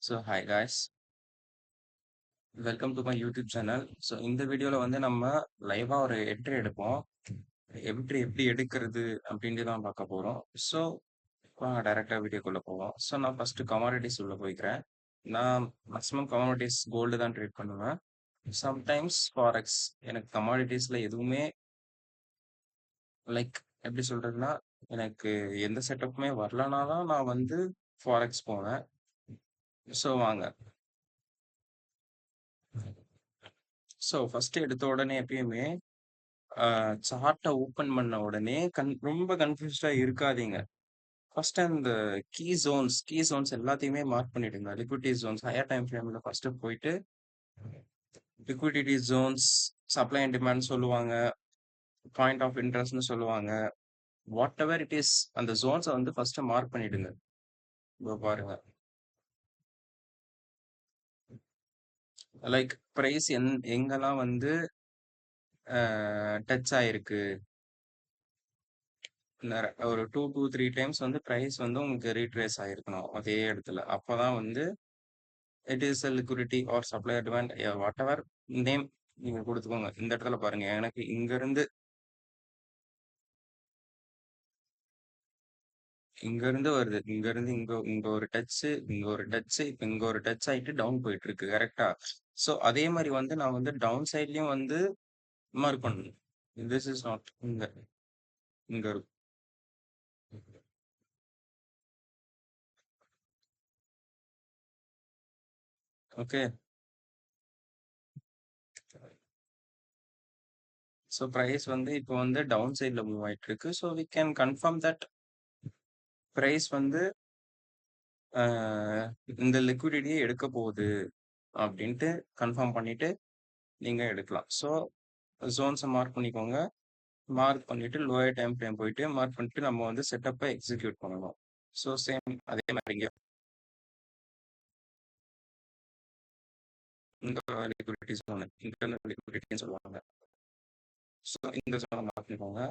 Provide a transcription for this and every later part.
Hi guys, welcome to my YouTube channel. இந்த வீடியோவில் வந்து நம்ம லைவாக ஒரு என்ட்ரி எடுப்போம். என்ட்ரி எப்படி எடுக்கிறது அப்படின்ட்டு தான் பார்க்க போகிறோம். ஸோ வாங்க டைரெக்டாக வீடியோக்குள்ளே போவோம். நான் ஃபஸ்ட்டு கமாடிட்டிஸ் உள்ள போய்க்கிறேன். நான் மேக்ஸிமம் கமாடிட்டிஸ் கோல்டு தான் ட்ரேட் பண்ணுவேன். சம்டைம்ஸ் ஃபாரெக்ஸ் எனக்கு கமாடிட்டிஸில் எதுவுமே லைக் எப்படி சொல்கிறதுனா எனக்கு எந்த செட்டப்புமே வரலனா தான் நான் வந்து ஃபாரெக்ஸ் போவேன். வாங்க. ஃபஸ்ட்டு எடுத்த உடனே எப்பயுமே சார்ட்ட ஓப்பன் பண்ண உடனே ரொம்ப கன்ஃப்யூஸ்டா இருக்காதீங்க. ஃபர்ஸ்ட் அந்த கீ ஜோன்ஸ் எல்லாத்தையுமே மார்க் பண்ணிடுங்க. லிக்விடிட்டி ஜோன்ஸ் ஹையர் டைம் ஃப்ரேம்ல ஃபர்ஸ்ட் போயிட்டு liquidity zones, supply and demand சொல்லுவாங்க, பாயிண்ட் ஆஃப் இன்ட்ரெஸ்ட்னு சொல்லுவாங்க. வாட் எவர் இட் இஸ் அந்த ஜோன்ஸை வந்து ஃபர்ஸ்ட் மார்க் பண்ணிடுங்க. இப்போ பாருங்க, லைக் பிரைஸ் எங்கெல்லாம் வந்து டச் ஆயிருக்கு, ஒரு 2 to 3 டைம்ஸ் வந்து ப்ரைஸ் வந்து உங்களுக்கு ரீட்ரேஸ் ஆயிருக்கணும் அதே இடத்துல. அப்பதான் வந்து it is a liquidity or supply demand whatever name நீங்க கொடுத்துக்கோங்க. இந்த இடத்துல பாருங்க, எனக்கு இங்க இருந்து வருது, இங்க இருந்து இங்க இங்க ஒரு டச், இங்க ஒரு டச், இப்ப இங்க ஒரு டச் ஆயிட்டு டவுன் போயிட்டு இருக்கு. கரெக்டா? அதே மாதிரி வந்து நான் வந்து டவுன் சைட்லயும் வந்து மார்க் பண்ணணும். திஸ் இஸ் நாட் இங்க இங்க இருக்கும். ஓகே. பிரைஸ் வந்து இப்போ வந்து டவுன் சைட்ல மூவ் ஆயிட்டு இருக்கு. We can confirm that price வந்து இந்த லிக்விடிட்டியை எடுக்க போகுது அப்படின்ட்டு கன்ஃபார்ம் பண்ணிட்டு நீங்க எடுக்கலாம். ஜோன்ஸை மார்க் பண்ணிக்கோங்க. மார்க் பண்ணிட்டு லோயர் டைம் ஃப்ரேம் போயிட்டு மார்க் பண்ணிட்டு நம்ம வந்து செட்டப்பை எக்ஸிக்யூட் பண்ணணும். சேம் அதே மாதிரி இந்த லிக்விடிட்டி ஜோன், இன்டர்னல் லிக்விடிட்டின்னு சொல்லுவாங்க. இந்த ஜோனை மார்க் பண்ணிக்கோங்க.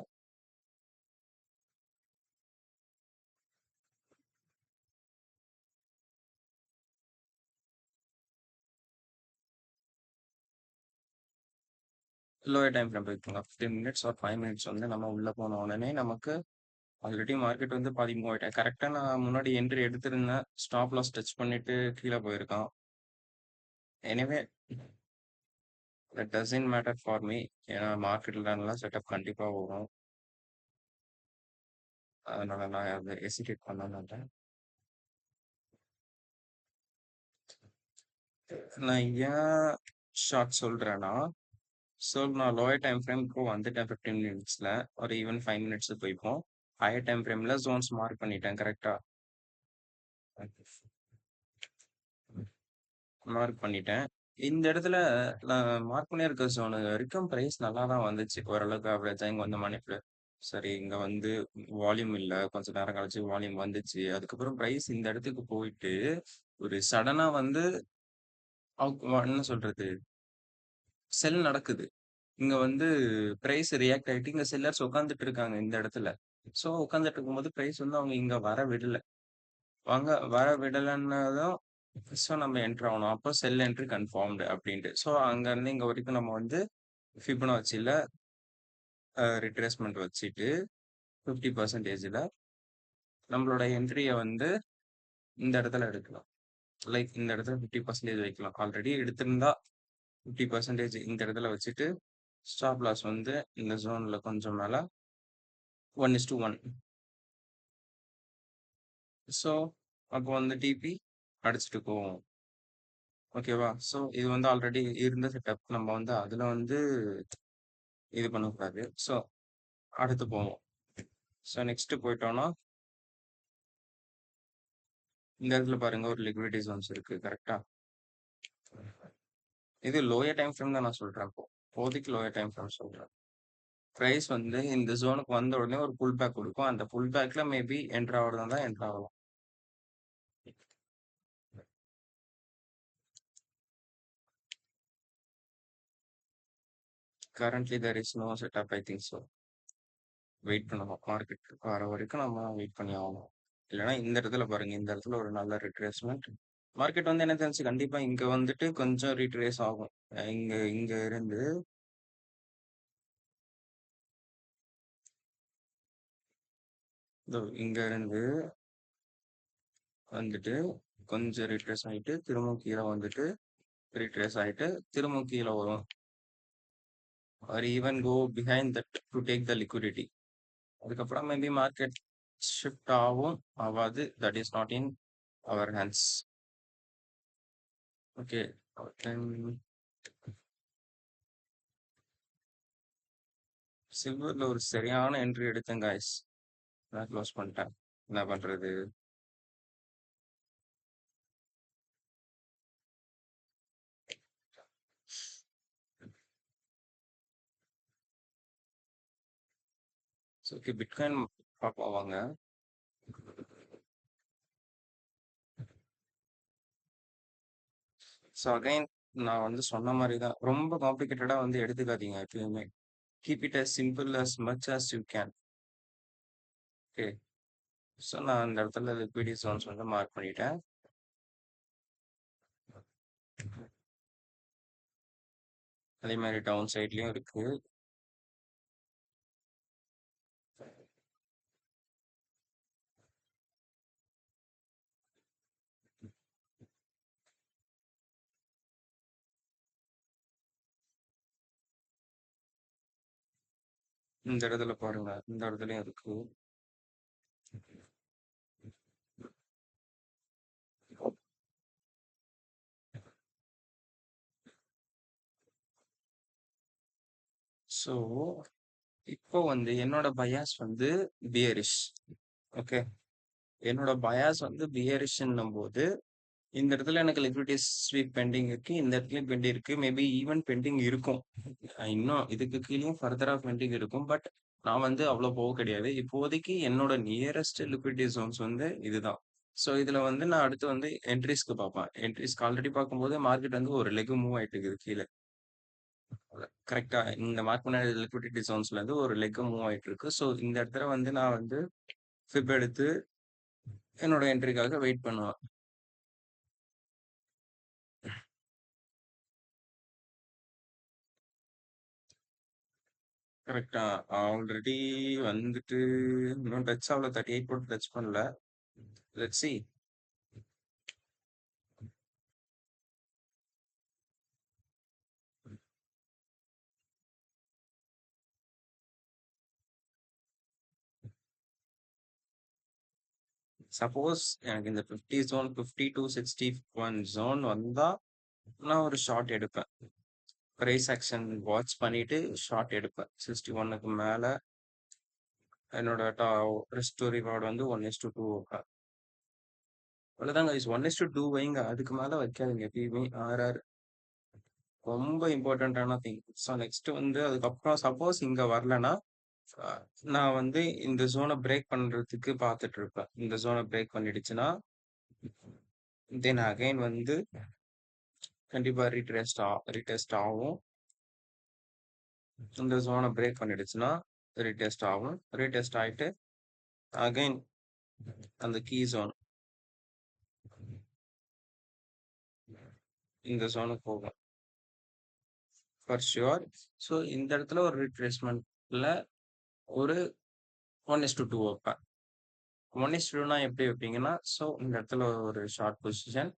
லோயர் டைம் ஃப்ரேம் போய்க்கோங்க. 15 மினிட்ஸ் ஆர் 5 மினிட்ஸ் வந்து நம்ம உள்ள போன உடனே நமக்கு ஆல்ரெடி மார்க்கெட் வந்து பாதி மூவ் ஆயிட்டேன். கரெக்டாக நான் முன்னாடி என்ட்ரி எடுத்திருந்தேன். ஸ்டாப் லாஸ் டச் பண்ணிட்டு கீழே போயிருக்கான். Anyway that doesn't matter for me. ஏன்னா மார்க்கெட்ல செட்டப் கண்டிப்பா வரும். அதனால நான் அதை எசிடேட் பண்ண மாட்டேன். நான் ஏன் ஷார்ட் சொல்றேன்னா, நான் லோயர் டைம் ஃப்ரேம் இப்போ வந்துட்டேன். 15 மினிட்ஸ்ல ஒரு ஈவன் 5 மினிட்ஸ் போய்ப்போம். ஹையர் டைம் ஃப்ரேம்ல ஜோன்ஸ் மார்க் பண்ணிட்டேன். கரெக்டா மார்க் பண்ணிட்டேன். இந்த இடத்துல நான் மார்க் பண்ணியிருக்க ஜோனு வரைக்கும் பிரைஸ் நல்லா தான் வந்துச்சு. ஓரளவுக்கு ஆவரேஜா இங்க வந்து மணிப்புல சரி, இங்க வந்து வால்யூம் இல்ல. கொஞ்ச நேரம் கழிச்சு வால்யூம் வந்துச்சு. அதுக்கப்புறம் பிரைஸ் இந்த இடத்துக்கு போயிட்டு ஒரு சடனா வந்து என்ன சொல்றது, செல் நடக்குது. இங்க வந்து பிரைஸ் ரியாக்ட் ஆயிட்டு இங்க செல்லர்ஸ் உட்காந்துட்டு இருக்காங்க இந்த இடத்துல. உட்காந்துட்டு இருக்கும்போது பிரைஸ் வந்து அவங்க இங்க வர விடல. வர விடலன்னதும் நம்ம என்டர் ஆகணும். அப்போ செல் என்ட்ரி கன்ஃபார்ம்டு அப்படின்ட்டு. அங்க இருந்து இங்க வரைக்கும் நம்ம வந்து ஃபிபனாச்சில ரிட்ரேஸ்மெண்ட் வச்சுட்டு 50%ல நம்மளோட என்ட்ரியை வந்து இந்த இடத்துல எடுக்கலாம். லைக் இந்த இடத்துல 50% வைக்கலாம். ஆல்ரெடி எடுத்திருந்தா 50% இந்த இடத்துல வச்சுட்டு ஸ்டாப் லாஸ் வந்து இந்த ஜோன்ல கொஞ்சம் மேல 1:1. அப்போ வந்து டிபி அடிச்சுட்டு போவோம். ஓகேவா? இது வந்து ஆல்ரெடி இருந்த செட்டப். நம்ம வந்து அதுல வந்து இது பண்ணக்கூடாது. அடுத்து போவோம். நெக்ஸ்ட் போயிட்டோம்னா இந்த இடத்துல பாருங்க, ஒரு லிக்விடிட்டி ஜோன்ஸ் இருக்கு. கரெக்டா? இது லோயர் டைம் ஃப்ரேம் தான் நான் சொல்றேன். இப்போதைக்கு லோயர் டைம் ஃப்ரேம் சொல்றேன். பிரைஸ் வந்து இந்த ஜோனுக்கு வந்த உடனே ஒரு புல் பேக் கொடுக்கும். அந்த புல் பேக்ல மேபி என்டர் ஆகுறதா தான் என்டர் ஆகலாம். Currently there is no setup, I think so. Wait பண்ணணும். மார்க்கெட் வர வரைக்கும் நம்ம வெயிட் பண்ணி ஆகணும். இல்லைன்னா இந்த இடத்துல பாருங்க, இந்த இடத்துல ஒரு நல்ல ரிட்ரேஸ்மெண்ட் மார்க்கெட் வந்து என்ன தெரிஞ்சு கண்டிப்பா இங்க வந்துட்டு கொஞ்சம் ரீட்ரேஸ் ஆகும். இங்க இங்க இருந்து இதோ இங்க இருந்து வந்துட்டு கொஞ்சம் ரீட்ரேஸ் ஆயிட்டு திரும்பவும் கீழே வந்துட்டு ரீட்ரேஸ் ஆயிட்டு திரும்பவும் கீழே வரும். Or even go behind that to take the liquidity. அதுக்கப்புறம் மேபி மார்க்கெட் ஷிஃப்ட் ஆகும் ஆகாது, that is not in our hands. Okay, சில்வர்ல ஒரு சரியான என்ட்ரி எடுத்தேன் காய்ஸ். நான் க்ளோஸ் பண்ணிட்டேன். என்ன பண்றது? ஓகே, பிட்காயின் பார்ப்போம் வாங்க. ஸோ அகைன் நான் வந்து சொன்ன மாதிரி தான், ரொம்ப காம்ப்ளிகேட்டடா வந்து எடுத்துக்காதீங்க எப்பயுமே. Keep it as simple as much as you can. Okay, so நான் இந்த இடத்துல லிக்விடிட்டி ஜோன்ஸ் வந்து மார்க் பண்ணிட்டேன். அதே மாதிரி டவுன் சைட்லயும் இருக்கு. இந்த இடத்துல பாருங்க, இந்த இடத்துலயும் இருக்கு. ஸோ இப்போ வந்து என்னோட பயாஸ் வந்து பியரிஷ். ஓகே, என்னோட பயாஸ் வந்து பியரிஷ்ன்னும் போது இந்த இடத்துல எனக்கு லிக்விடிட்டி ஸ்வீப் பெண்டிங் இருக்கு, இந்த இடத்துலயும் பெண்டிங் இருக்கு, மேபி ஈவன் பெண்டிங் இருக்கும். இன்னும் இதுக்கு கீழேயும் ஃபர்தரா பெண்டிங் இருக்கும். பட் நான் வந்து அவ்வளோ போக கிடையாது. இப்போதைக்கு என்னோட நியரஸ்ட் லிக்விடிட்டி ஜோன்ஸ் வந்து இதுதான். ஸோ இதுல வந்து நான் அடுத்து வந்து என்ட்ரிஸ்க்கு பார்ப்பேன். என்ட்ரிஸ்க்கு ஆல்ரெடி பார்க்கும்போது மார்க்கெட் வந்து ஒரு லெக் மூவ் ஆயிட்டு இருக்குது கீழே. கரெக்டா இந்த மார்க் பண்ண லிக்விடிட்டி ஜோன்ஸ்ல இருந்து ஒரு லெக் மூவ் ஆயிட்டு இருக்கு. ஸோ இந்த இடத்துல வந்து நான் வந்து ஃபிப் எடுத்து என்னோட என்ட்ரிக்காக வெயிட் பண்ணுவேன். கரெக்டா, ஆல்ரெடி வந்துட்டு இன்னும் டச் ஆகல, 38 போட்டு டச் பண்ணல. Let's see. சப்போஸ் எனக்கு இந்த 50 ஜோன் 50 to 61 ஜோன் வந்தா நான் ஒரு ஷார்ட் எடுப்பேன். பிரைஸ் ஆக்ஷன் வாட்ச் பண்ணிட்டு ஷார்ட் எடுப்பேன். 61க்கு மேல என்னோட ரிஸ்க் டு ரிவார்டு வந்து 1:2 வைப்பேன். அவ்வளவுதான் guys, 1:2 வைங்க, அதுக்கு மேல வைக்காதீங்க எப்பயுமே. ஆர்ஆர் ரொம்ப இம்பார்ட்டன்டான திங். ஸோ நெக்ஸ்ட் வந்து அதுக்கப்புறம் சப்போஸ் இங்க வரலன்னா அஹ், நான் வந்து இந்த ஜோனை பிரேக் பண்றதுக்கு பார்த்துட்டு இருப்பேன். இந்த ஜோனை பிரேக் பண்ணிடுச்சுன்னா தென் அகைன் வந்து கண்டிப்பா ரீடெஸ்ட் ஆகும். இந்த ஜோனை பிரேக் பண்ணிடுச்சுன்னா ரீடெஸ்ட் ஆகும். ரீடெஸ்ட் ஆயிட்டு அகைன் அந்த கீ ஜோன் இந்த ஜோனுக்கு போகும் ஃபார் ஷுர். ஸோ இந்த இடத்துல ஒரு ரீட்ரேஸ்மெண்ட்ல ஒரு 1:2 வைப்பேன். 1:2னா எப்படி வைப்பீங்கன்னா, ஸோ இந்த இடத்துல ஒரு ஷார்ட் பொசிஷன்,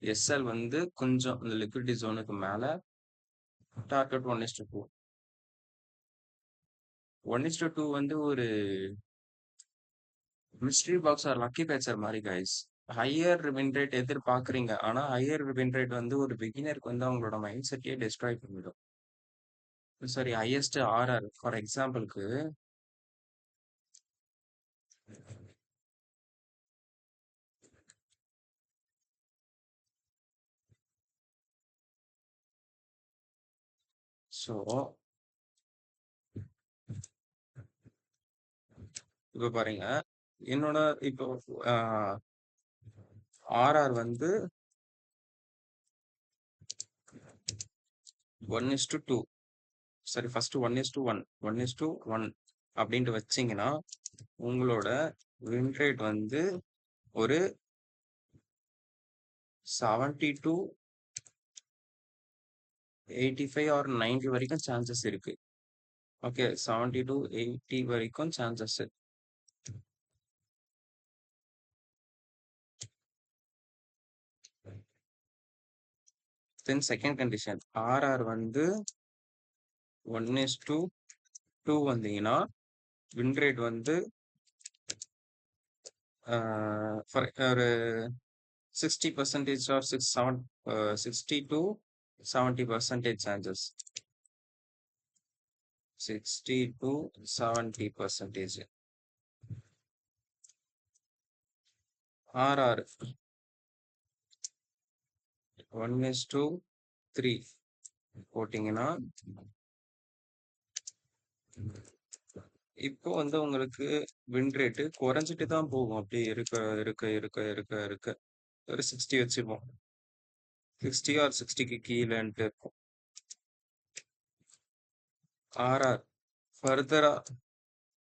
எஸ்எல் வந்து கொஞ்சம் இந்த லிக்விடிட்டி ஜோனுக்கு மேல, டார்கெட் 1:2. 1:2 வந்து ஒரு மிஸ்ட்ரி பாக்ஸ் ஆர் லக்கி பேச்சர் மாதிரி கைஸ். ஹையர் வின் ரேட் எதிர்பார்க்குறீங்க, ஆனா ஹையர் வின் ரேட் வந்து ஒரு பிகினருக்கு வந்து அவங்களோட மைண்ட் செட்டையே டிஸ்ட்ராய் பண்ணிடும். சரி, ஹையஸ்ட் ஆர்ஆர் ஃபார் எக்ஸாம்பிளுக்கு ஸோ இப்போ பாருங்க, என்னோட இப்போ ஆர்ஆர் வந்து 1:2. சரி, ஃபர்ஸ்ட் 1:1, 1:1 அப்படின்ட்டு வச்சீங்கன்னா உங்களோட வின் ரேட் வந்து ஒரு 70 to 85 ஆர் 90 வரைக்கும் சான்சஸ் இருக்கு. ஓகே. 70 to 80 வரைக்கும் chances. Then second condition RR வந்து 1:2 வந்தீங்கன்னா வின் ரேட் வந்து ஒரு 60% or 60 to 70% chances. 60 to 70%. RR 1:3 போட்டிங்கன்னா இப்போ வந்து உங்களுக்கு வின் ரேட்டு குறைஞ்சிட்டு தான் போகும். அப்படியே இருக்க இருக்க இருக்க இருக்க இருக்க ஒரு 60 வச்சுப்போம். 60 ஆர் 60க்கு கீழேன்ட்டு இருக்கும். ஆர்ஆர் ஃபர்தரா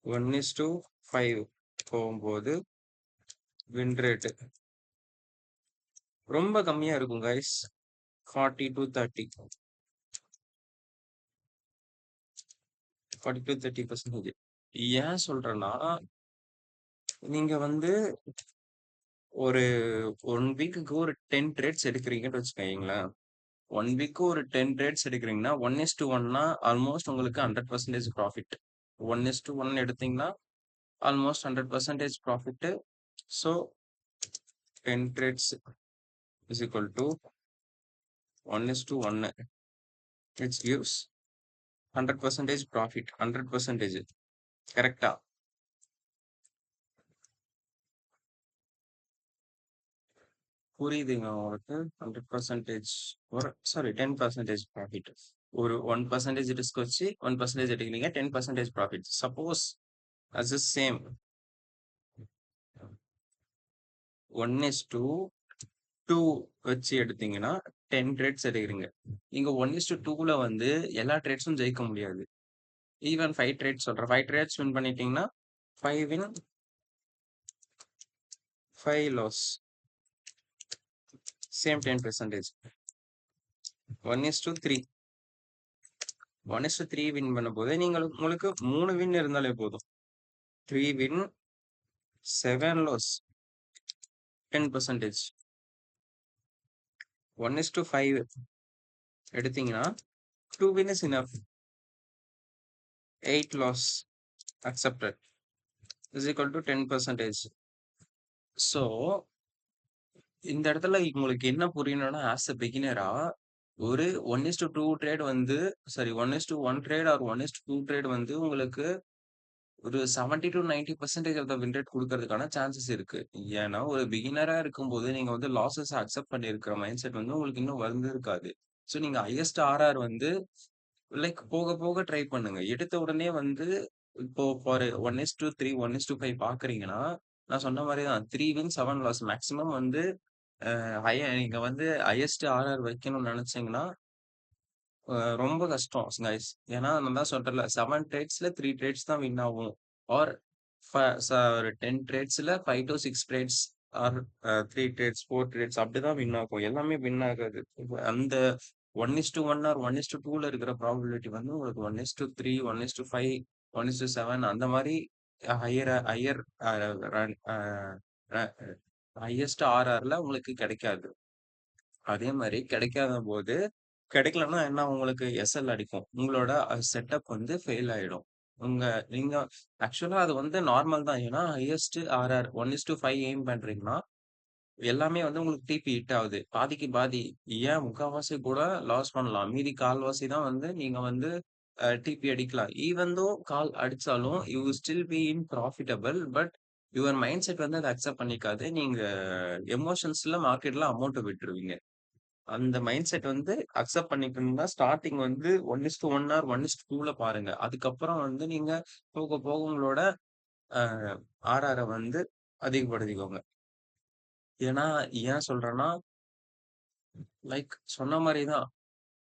1:5 போகும்போது வின் ரேட்டு ரொம்ப கம்மியா இருக்கும் கைஸ். 40 to 30. 40 to 30%. ஏன் சொல்றேன்னா நீங்க வந்து ஒரு 1 வீக்குக்கு ஒரு 10 ட்ரேட்ஸ் எடுக்கிறீங்கன்னு வச்சுக்கோங்களேன். 1 வீக்கு ஒரு 10 ட்ரேட்ஸ் எடுக்கிறீங்கன்னா 1:1னா ஆல்மோஸ்ட் உங்களுக்கு 100% ப்ராஃபிட். 1:1 எடுத்தீங்கன்னா almost 100% profit. So 10 trades is equal to 1:1 which gives 100% profit. 100% கரெக்டா? புரியுதுங்க உங்களுக்கு? 100% ஒரு சாரி 10% ப்ராஃபிட். ஒரு 1% ரிஸ்க் வச்சு 1% எடுக்கிறீங்க, 10% profit. Suppose as the same 1:2 வச்சு எடுத்தீங்கன்னா 10 ட்ரேட்ஸ் எடுக்கிறீங்க. நீங்க 1:2ல வந்து எல்லா ட்ரேட்ஸும் ஜெயிக்க முடியாது. ஈவன் 5 ட்ரேட்ஸ் சொல்றேன். 5 ட்ரேட்ஸ் வின் பண்ணிட்டீங்கன்னா 5 வின் 5 லாஸ். சேம் 10%. 1:3 1:3 வின் பண்ணும்போது உங்களுக்கு 3 வின் இருந்தாலே போதும். 3 வின் 7 லாஸ் 10%. 1:5 எடுத்தீங்கன்னா 2 win is enough. 8 loss accepted is equal to 10%. So இந்த இடத்துல உங்களுக்கு என்ன புரியணும்னா ஆஸ் அ பிகினரா ஒரு 1:2 ட்ரேட் வந்து சாரி 1:1 ட்ரேட் ஆர் 1:2 ட்ரேட் வந்து உங்களுக்கு ஒரு 70 to 90% of the win rate குடுக்கறதுக்கான சான்சஸ் இருக்கு. ஏன்னா, ஒரு பிகினரா இருக்கும்போது நீங்க வந்து லாஸஸ அக்செப்ட் பண்ணியிருக்கிற மைண்ட் செட் வந்து உங்களுக்கு இன்னும் வந்திருக்காது. ஸோ நீங்க ஹையஸ்ட் ஆர்ஆர் வந்து லைக் போக போக ட்ரை பண்ணுங்க. எடுத்த உடனே வந்து இப்போ ஃபார் 1:3, 1:5 பார்க்குறீங்கன்னா, நான் சொன்ன மாரி தான் 3 வின் 7 லாஸ் மேக்ஸிமம் வந்து நீங்க வந்து ஹையஸ்ட் ஆர்ஆர் வைக்கணும்னு நெனச்சீங்கன்னா ரொம்ப கஷ்டம் கைஸ். ஏன்னா நான் தான் சொல்றேன்ல 7 ட்ரேட்ஸ்ல 3 ட்ரேட்ஸ் தான் வின் ஆகும். ஆர் ஃப ச ஒரு 10 ட்ரேட்ஸ்ல 5 to 6 trades or 3 trades, 4 trades அப்படிதான் வின் ஆகும். எல்லாமே வின் ஆகாது. அந்த 1:1 ஆர் 1:2ல இருக்கிற ப்ராபபிலிட்டி வந்து உங்களுக்கு 1:3, 1:5, 1:7 அந்த மாரி ஹையர் ஹையர் அ ரன் அ ர ஹையஸ்ட் ஆர்ஆர்ல உங்களுக்கு கிடைக்காது. அதே மாரி கிடைக்காதபோது கிடைக்கலன்னா என்ன உங்களுக்கு எஸ்எல் அடிக்கும். உங்களோட செட்டப் வந்து ஃபெயில் ஆயிடும். நீங்க ஆக்சுவலா அது வந்து நார்மல் தான். ஏன்னா ஹையஸ்ட் ஆர்ஆர் 1:5 எய்ம் பண்றீங்கன்னா, எல்லாமே வந்து உங்களுக்கு டிபி ஹிட் ஆகுது. பாதிக்கு பாதி. ஏன் முக்காவாசி கூட லாஸ் பண்ணலாம். மீதி கால்வாசி தான் வந்து நீங்க வந்து டிபி அடிக்கலாம். ஈவன் தோ கால் அடிச்சாலும் you still be in profitable. But your mind set வந்து அத அக்செப்ட் பண்ணிக்காது. நீங்க எமோஷன்ஸ்ல மார்க்கெட்ல அமௌண்ட்ட விட்டுருவீங்க. அந்த மைண்ட் செட் வந்து அக்செப்ட் பண்ணிக்கணும்னா, ஸ்டார்ட்டிங் வந்து 1:1 ஆர் 1:2ல பாருங்க. அதுக்கப்புறம் வந்து நீங்க போக போக உங்களோட அ ஆர்ஆர வந்து அதிகப்படுத்திக்கோங்க. ஏன்னா, ஏன் சொல்றேன்னா, லைக் சொன்ன மாரி தான்.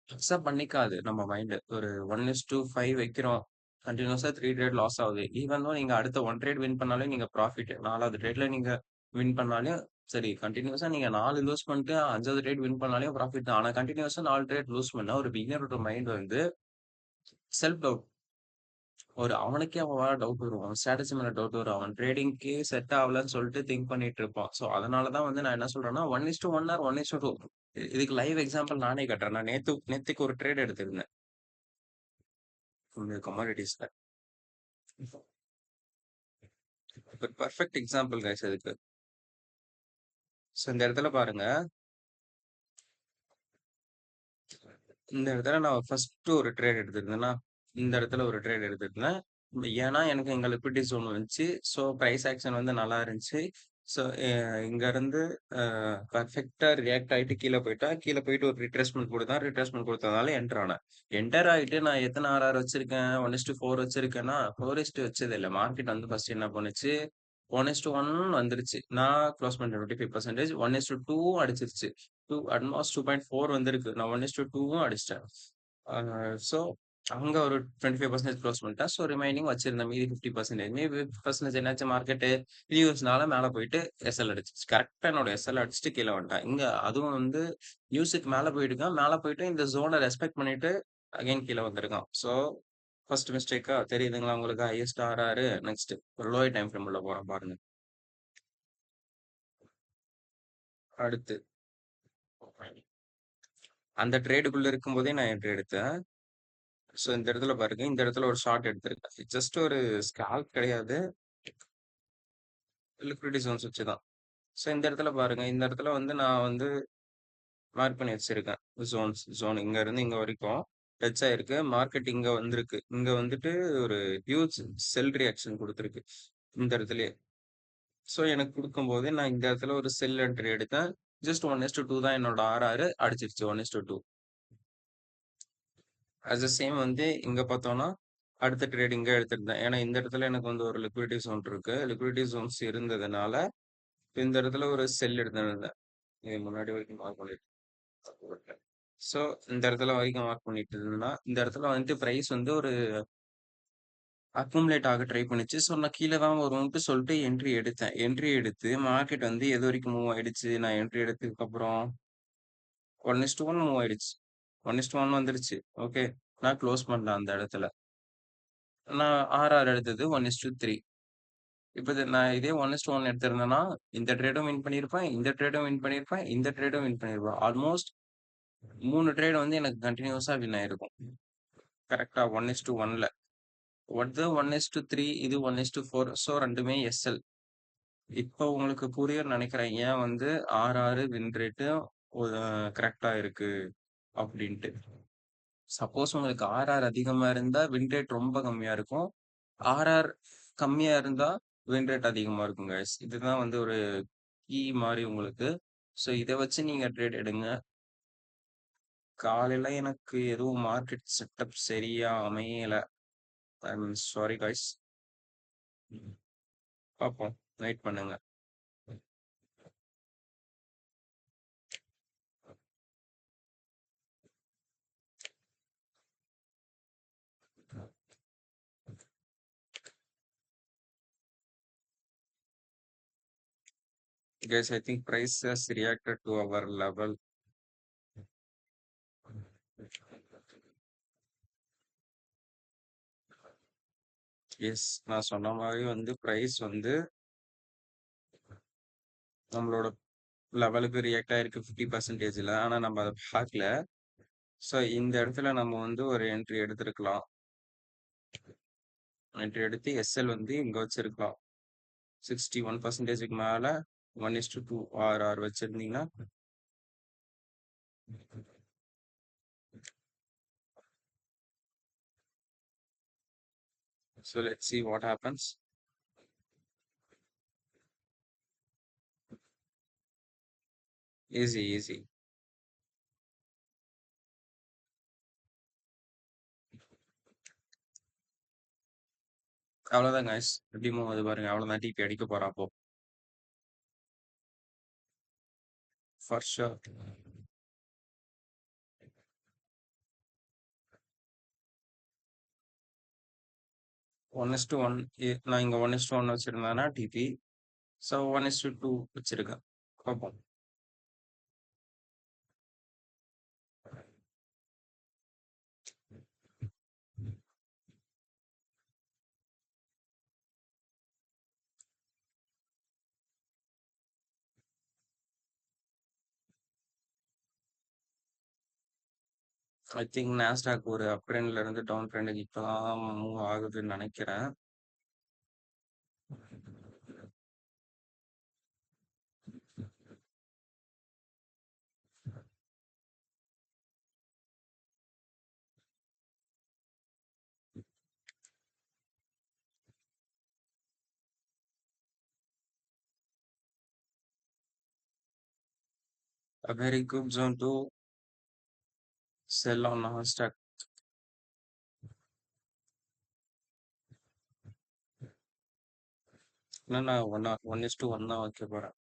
அக்செப்ட் பண்ணிக்காது நம்ம மைண்ட். ஒரு 1:5 வைக்கிறோம். கன்டினியூஸா 3 ட்ரேட் லாஸ் ஆகுது. ஈவன் தோ நீங்க அடுத்த 1 ட்ரேட் வின் பண்ணாலே நீங்க ப்ராஃபிட். 4வது ட்ரேட்ல நீங்க வின் பண்ணாலும் சரி கன்டினியூஸா நீங்க 4 லூஸ் பண்ணிட்டு 5வது ட்ரேட் வின் பண்ணாலே ப்ராஃபிட் தான். ஆனா கன்டினியூஸா 4 ட்ரேட் லூஸ் பண்ணா ஒரு பிகினரோட மைண்ட் வந்து செல்ஃப் டவுட் அவனுக்கே அவன் மேல டவுட் வரும். அவன் ஸ்ட்ராட்டஜி மேல டவுட் வரும். அவன் ட்ரேடிங்க்கே செட் ஆவலன்னு சொல்லிட்டு திங்க் பண்ணிட்டு இருப்பான். ஸோ அதனால தான் வந்து நான் என்ன சொல்றேன்னா 1:1 ஆர் 1:2 இதுக்கு லைவ் எக்ஸாம்பிள் நானே காட்டுறேன். நான் நேத்துக்கு ஒரு ட்ரேட் எடுத்திருந்தேன். இந்த கமாடிட்டீஸ்ல. ஒரு பெர்ஃபெக்ட் எக்ஸாம்பிள் கைஸ் இதுக்கு. ஸோ இந்த இடத்துல பாருங்க. இந்த இடத்துல நான் ஃபர்ஸ்ட் ஒரு ட்ரேட் எடுத்திருந்தேன்னா, இந்த இடத்துல ஒரு ட்ரேட் எடுத்திருந்தேன். ஏன்னா எனக்கு இங்க லிக்விடிட்டி ஜோன் வந்துச்சு. ஸோ பிரைஸ் ஆக்ஷன் வந்து நல்லா இருந்துச்சு. ஸோ இங்க இருந்து பெர்ஃபெக்ட்டா ரியாக்ட் ஆயிட்டு கீழ போயிட்டா, கீழ போயிட்டு ஒரு ரிட்ரேஸ்மென்ட் குடுத்தான். ரிட்ரேஸ்மென்ட் குடுத்ததுனால என்டர் ஆனேன். என்டர் ஆயிட்டு நான் எத்தன ஆர்ஆர் வச்சிருக்கேன்? 1:4 வச்சிருக்கேன்னா, 4:1 வச்சது இல்ல. மார்க்கெட் வந்து ஃபர்ஸ்ட் என்ன பண்ணுச்சு? 1:1 வந்துருச்சு. நான் க்ளோஸ் பண்ணிட்டேன் 25%. 1:2 அடிச்சிருச்சு. 2 அட்மாஸ் 2.4 வந்திருக்கு. நான் 1:2வும் அடிச்சிட்டேன். ஸோ அங்க ஒரு 25% க்ளோஸ் பண்ணிட்டேன். ஸோ ரிமைனிங் வச்சிருந்த மீதி 50%. மீதி 50% என்னாச்சு மார்க்கெட்டு ரிவ்யூஸ்னால மேல போயிட்டு எஸ்எல் அடிச்சிருச்சு. கரெக்ட்டா என்னோட எஸ்எல் அடிச்சுட்டு கீழ வந்துட்டேன். இங்க அதுவும் வந்து நியூஸுக்கு மேல போயிருக்கான். மேல போயிட்டு இந்த ஜோன ரெஸ்பெக்ட் பண்ணிட்டு அகைன் கீழ வந்திருக்கான். ஸோ ஃபர்ஸ்ட் மிஸ்டேக்கா தெரியுதுங்களா உங்களுக்கு? ஹையஸ்ட் ஆர்ஆர் நெக்ஸ்ட் ஒரு லோயர் டைம் ஃப்ரேம் உள்ள போறோம் பாருங்க. அடுத்து அந்த ட்ரேடுக்குள்ள இருக்கும்போதே நான் என்ட்ரி எடுத்தேன். ஸோ இந்த இடத்துல பாருங்க. இந்த இடத்துல ஒரு ஷார்ட் எடுத்திருக்கேன். ஜஸ்ட் ஒரு ஸ்கால்ப் கிடையாது. லிக்விடிட்டி ஜோன்ஸ் வச்சு தான். ஸோ இந்த இடத்துல பாருங்க. இந்த இடத்துல வந்து நான் வந்து மார்க் பண்ணி வச்சிருக்கேன். ஜோன் இங்க இருந்து இங்க வரைக்கும் டச் ஆயிருக்கு. மார்க்கெட் இங்க வந்திருக்கு. இங்க வந்துட்டு ஒரு ஹியூஜ் செல் ரியாக்ஷன் குடுத்திருக்கு. இந்த இடத்துலயே. ஸோ எனக்கு குடுக்கும்போது நான் இந்த இடத்துல ஒரு செல் என்ட்ரி எடுத்தேன். ஜஸ்ட் 1:2 தான் என்னோட ஆர்ஆர் அடிச்சிருச்சு 1:2. அஸ் த சேம் வந்து இங்க பார்த்தோம்னா, அடுத்த ட்ரேட் இங்க எடுத்திருந்தேன். ஏன்னா இந்த இடத்துல எனக்கு வந்து ஒரு லிக்விடிட்டி ஜோன் இருக்கு. லிக்விடிட்டி ஜோன்ஸ் இருந்ததுனால, இந்த இடத்துல ஒரு செல் எடுத்திருந்தேன். இது முன்னாடி வரைக்கும் மார்க் பண்ணிருக்கேன். ஸோ இந்த இடத்துல வரைக்கும் மார்க் பண்ணிட்டு இருந்தேன்னா, இந்த இடத்துல வந்துட்டு பிரைஸ் வந்து ஒரு அக்குமுலேட் ஆக ட்ரை பண்ணுச்சு. ஸோ நான் கீழ தான் வரும்ன்ட்டு சொல்லிட்டு என்ட்ரி எடுத்தேன். என்ட்ரி எடுத்து மார்க்கெட் வந்து எது வரைக்கும் மூவ் ஆயிடுச்சு? நான் என்ட்ரி எடுத்ததுக்கப்புறம் 1:1 மூவ் ஆயிடுச்சு. 1:1 வந்துருச்சு. ஓகே. நான் க்ளோஸ் பண்ணேன் அந்த இடத்துல. நான் ஆர்ஆர் எடுத்தது 1:3. இப்ப நான் இதே 1:1 எடுத்திருந்தேன்னா, இந்த ட்ரேடும் வின் பண்ணியிருப்பேன், இந்த ட்ரேடும் வின் பண்ணியிருப்பேன், இந்த ட்ரேடும் வின் பண்ணியிருப்பேன். ஆல்மோஸ்ட் 3 ட்ரேட் வந்து எனக்கு கன்டினியூஸா வின் ஆயிருக்கும். கரெக்ட்டா 1:1ல. அது 1:3 இது 1:4 ஸோ 2மே எஸ்எல். இப்போ உங்களுக்கு புரியும்னு நெனைக்கிறேன். ஏன் வந்து ஆர்ஆர் வின் ரேட்டும் கரெக்ட்டா இருக்கு அப்டின்ட்டு. சப்போஸ் உங்களுக்கு ஆர்ஆர் அதிகமா இருந்தா வின் ரேட் ரொம்ப கம்மியா இருக்கும். ஆர்ஆர் கம்மியா இருந்தா வின் ரேட் அதிகமா இருக்கும் கைஸ். இதுதான் வந்து ஒரு கீ மாரி உங்களுக்கு. ஸோ இத வச்சு நீங்க ட்ரேட் எடுங்க. காலையில எனக்கு எதுவும் மார்க்கெட் செட்டப் சரியா அமையல. ஐ அம் சாரி கைஸ். பார்ப்போம். வெயிட் பண்ணுங்க. Guys, I think price has reacted to our level. Yes. நான் சொன்ன மாரி வந்து பிரைஸ் வந்து நம்மளோட லெவலுக்கு ரியாக்ட் ஆயிருக்கு 50%ல. ஆனா நம்ம அத பார்க்கல. ஸோ இந்த இடத்துல நம்ம வந்து ஒரு என்ட்ரி எடுத்திருக்கலாம். என்ட்ரி எடுத்து எஸ்எல் வந்து இங்க வச்சிருக்கலாம். 61%க்கு மேல 1:2 ஆர்ஆர் வச்சிருந்தீங்கன்னா so let's see what happens. Easy, easy. அவ்வளோதான் guys. எப்படி மூவ் ஆகுது பாருங்க. அவ்வளோதான் டிபி அடிக்க போறான் அப்போ. For sure. 1:1 நான் இங்க 1:1 வச்சிருந்தேன்னா டிபி. ஸோ 1:2 வச்சிருக்கேன். பார்ப்போம். ஐ திங்க் நாஸ்டாக் ஒரு அப் ட்ரெண்ட்ல இருந்து டவுன் ட்ரெண்டுக்கு இப்பதான் மூவ் ஆகுதுன்னு நினைக்கிறேன். A very good zone to sell on Nasdaq. நான் 1:1 தான் வைக்க போறேன்.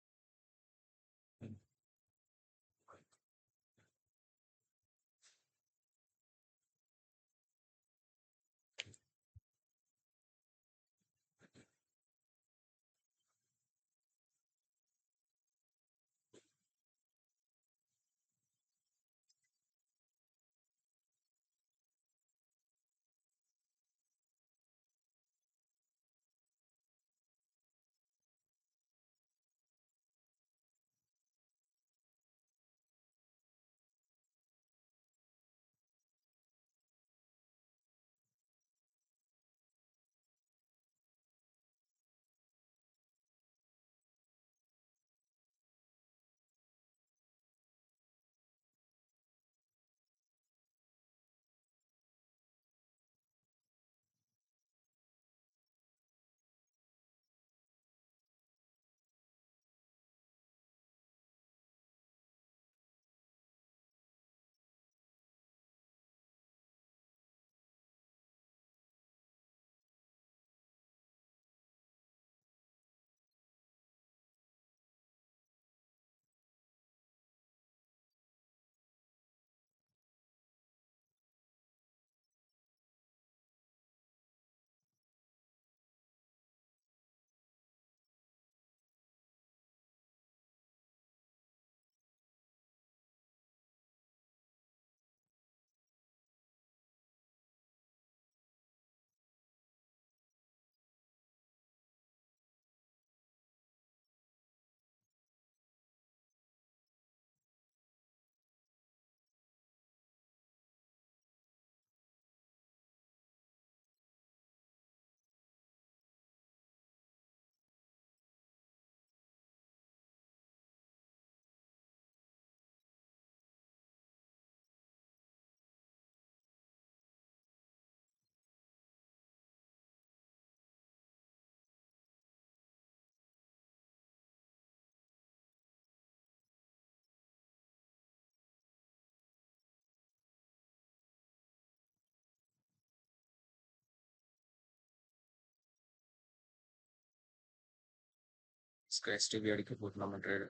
ஸ்கிராச் டிவி அடிக்க போட்டு நம்ம ட்ரேடு.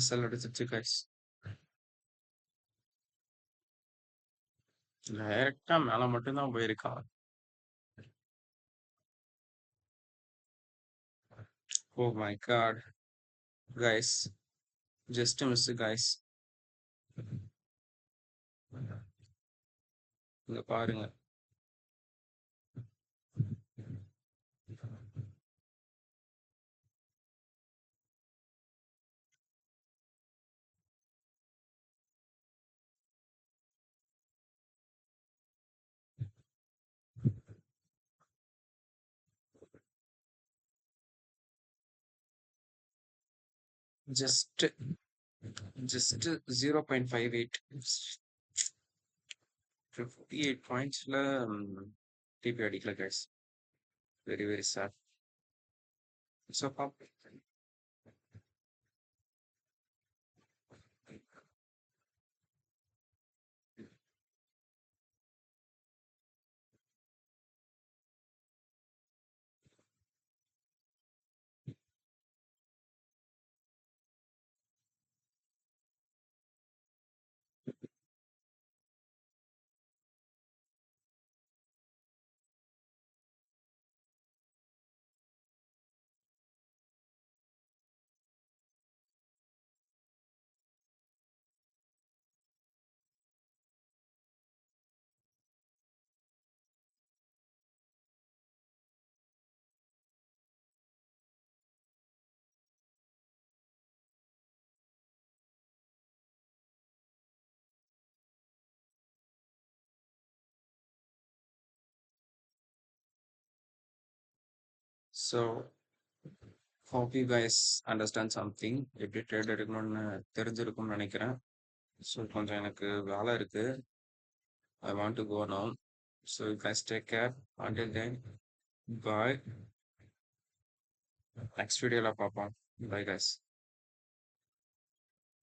செல் அடிச்சிருச்சு கைஸ். டைரக்டா மேல மட்டும்தான் போயிருக்கான். Oh my god guys, just miss guys. இங்க பாருங்க. Just Just 0.58. 58 பாயிண்ட்ஸ்ல டிபி அடிக்கல guys. Very very sad. So so hope you guys understand something. எப்படி ட்ரேட் எடுக்கணும்னு தெரிஞ்சிருக்கும்னு நினைக்கிறேன். ஸோ கொஞ்சம் எனக்கு வேலை இருக்கு. I want to go now. So you guys take care. Until then bye. Next வீடியோவில் பார்ப்போம். Bye guys.